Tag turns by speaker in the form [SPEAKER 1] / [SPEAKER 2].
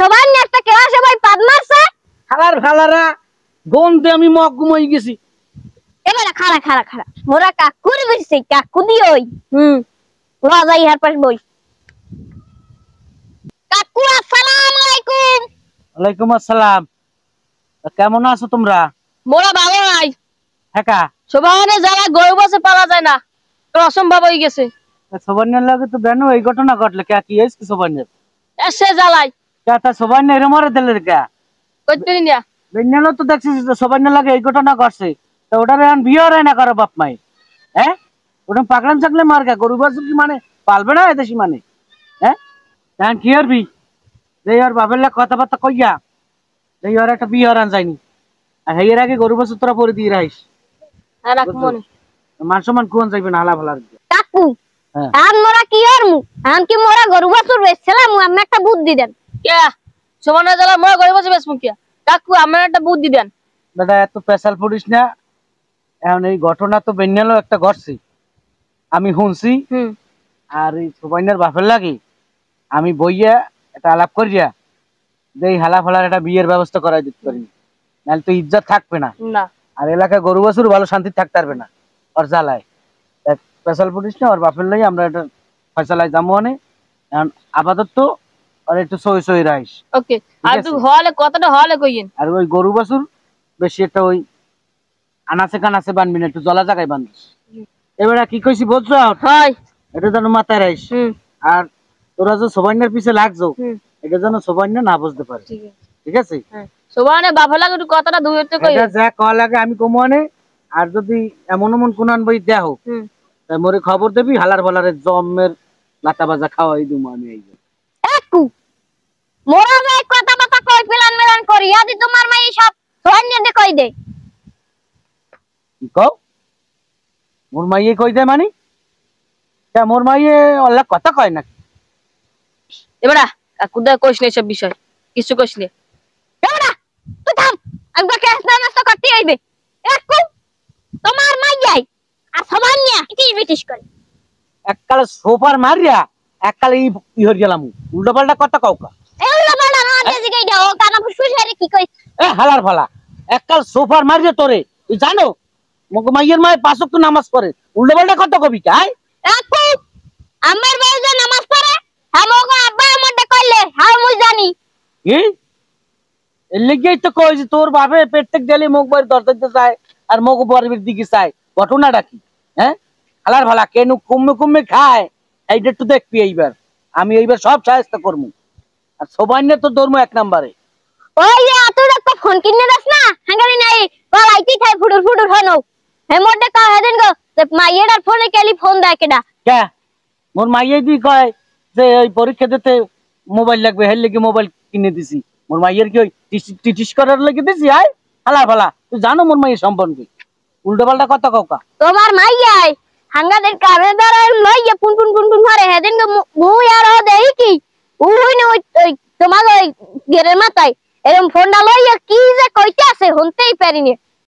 [SPEAKER 1] সবাই একটা ক্লাসে ভাই পাদ মারছে
[SPEAKER 2] খালার ফালারা গন্ধে আমি মগ্ন হয়ে গেছি।
[SPEAKER 1] এবারে খাড়া খাড়া খাড়া মোরা কাকুর বসে কাকু দি ওই রাজাই হার পাশ বই। কাকু আসসালামু আলাইকুম।
[SPEAKER 2] ওয়ালাইকুম আসসালাম। কেমন আছো তোমরা?
[SPEAKER 3] মোরা ভালো নাই।
[SPEAKER 2] হ্যাঁ
[SPEAKER 3] সবাই যারা গরু বসে পালা যায় না, তো অসম্ভব হয়ে গেছে।
[SPEAKER 2] সবান্যের লাগে তো বেন এই ঘটনা ঘটলে কে কি হয়েছে সবান্যের?
[SPEAKER 3] এসে জ্বালাই
[SPEAKER 2] কে তা সবান্য এর মরে দিলে কে
[SPEAKER 3] করতে না
[SPEAKER 2] বেন্যালো তো দেখছিস সবান্যের লাগে এই ঘটনা ঘটছে। তো ওটার এখন বিয়ে হয় না কারো বাপ মাই। হ্যাঁ ওটা পাকড়াম থাকলে মার কে গরু বাছুর কি মানে পালবে না এদেশি মানে? হ্যাঁ এখন কি করবি? এই ওর বাপের লাগে কথাবার্তা কইয়া এই ওর একটা বিয়ে হরান যায়নি আর এর আগে গরু বাছুর তোরা পরে দিয়ে রাখিস। মান সম্মান কোন যাইবে না হালা ফালার।
[SPEAKER 1] কাকু আন মোরা কি করমু? আন কি মোরা গরু বাছুর বেচছিলাম? আমি একটা বুদ্ধি দেন।
[SPEAKER 3] কে সমানে জ্বালা মোরা গরু বসে বেশ মুখিয়া কাকু আমার একটা বুদ্ধি দেন।
[SPEAKER 2] দাদা এত পেশাল পড়িস না। এখন এই ঘটনা তো বেন্যালো একটা ঘটছে আমি শুনছি। আর এই সুবাইনার বাপের লাগে আমি বইয়া একটা আলাপ করিয়া যে এই হালা ফালার একটা বিয়ের ব্যবস্থা করাই দিতে পারি, নাহলে তো ইজ্জত থাকবে না। আর এলাকায় গরু বাছুর ভালো শান্তি থাকতে পারবে না ওর জ্বালায়। পেশাল পড়িস না, ওর বাপের লাগে আমরা একটা ফয়সালায় যাবো অনে। এখন আপাতত আর একটু সই সই রাইস।
[SPEAKER 3] ওকে আর তুই হলে কতটা হলে কইয়েন।
[SPEAKER 2] আর ওই গরু বাছুর বেশি একটা ওই আনাচে কানাচে বানবি না, একটু জলা জায়গায় বানবিস। এবারে কি কইছি বুঝছ?
[SPEAKER 3] হয়
[SPEAKER 2] এটা যেন মাথায় রাইস। আর তোরা যে সবাইনার পিছে লাগছো এটা যেন সবাইনা না বুঝতে পারে, ঠিক আছে?
[SPEAKER 3] সবাই বাপের লাগে একটু কথাটা দুই হতে কই
[SPEAKER 2] যা কল লাগে আমি কমো আনে। আর যদি এমন এমন কোন আনবই দেও তাই মোরে খবর দিবি, হালার ফালারে জমের লাতা বাজা খাওয়াই দিমু আমি। এই
[SPEAKER 1] কাকু মোরা ভাই কথা কথা কই প্ল্যান মেলান করি আদি তোমার মাই সব সোয়ান্যে দে কই দে।
[SPEAKER 2] কি কও? মোর মাইয়ে কই দে মানে? তা মোর মাইয়ে অল্লাহ কথা কয় না।
[SPEAKER 3] এবারে কাকু দা কইস না সব বিষয় কিছু কইস না।
[SPEAKER 1] এবারে তুই থাম একবার কেস না নষ্ট করতে আইবে। কাকু তোমার মাইয়াই আর সোয়ান্যে ইটিস বিটিস করে
[SPEAKER 2] এককালে সোফার মারিয়া এককালে ই হই গেলাম উল্টো পাল্টা কথা কও কা?
[SPEAKER 1] এই উল্টা পাল্টা না দেজি কই দাও কানা ফুসফুস হইরে কি কই?
[SPEAKER 2] এ হালার ফালা এককাল সোফার মারিয়া তোরে তুই জানো মগ মাইয়ের মায়ে 5 ওয়াক্ত নামাজ পড়ে, উল্টো পাল্টা কথা কবি কাই?
[SPEAKER 1] কাকু আমার ভাই যে নামাজ পড়ে আমগো আব্বা আমারে কইলে হাও মুই জানি।
[SPEAKER 2] কি এর লাগেই তো কই যে তোর বাপে প্রত্যেক দিনই মুখ বাড়ি দরজাতে যায় আর মুখ বাড়ির দিকে চায়, ঘটনাটা কি? হ্যাঁ হালার ফালা কেন কুম্মে কুম্মে খায় এইটা একটু দেখবি। এইবার আমি এইবার সব সাহায্য করবো। আর সবাইনে তো ধর্ম এক নম্বরে।
[SPEAKER 1] ওই যে আতুর একটা ফোন কিনে দাস না হাঙ্গারি নাই গলাইতি থাই ফুডুর ফুডুর হনো হে মোডে কা হেদিন গো যে মাইয়ের ফোনে কেলি ফোন দেয় কেডা?
[SPEAKER 2] কে মোর মাইয়ে দি কয় যে ওই পরীক্ষা দিতে মোবাইল লাগবে, হের লাগি মোবাইল কিনে দিছি। মোর মাইয়ের কি ওই টিটিস করার লাগি দিছি? আয় হালা ফালা তুই জানো মোর মাইয়ের সম্পর্কে উল্টো পাল্টা কথা কওকা?
[SPEAKER 1] তোমার মাইয়াই হাঙ্গাদের কাবে ধরে লইয়া পুন পুন পুন পুন মারে হেদিন গো মুই আর দেই কি উই না ওই তোমার ওই গেরের মাথায় এরকম ফোনটা লইয়া কি যে কইতে আছে হনতেই পারিনি।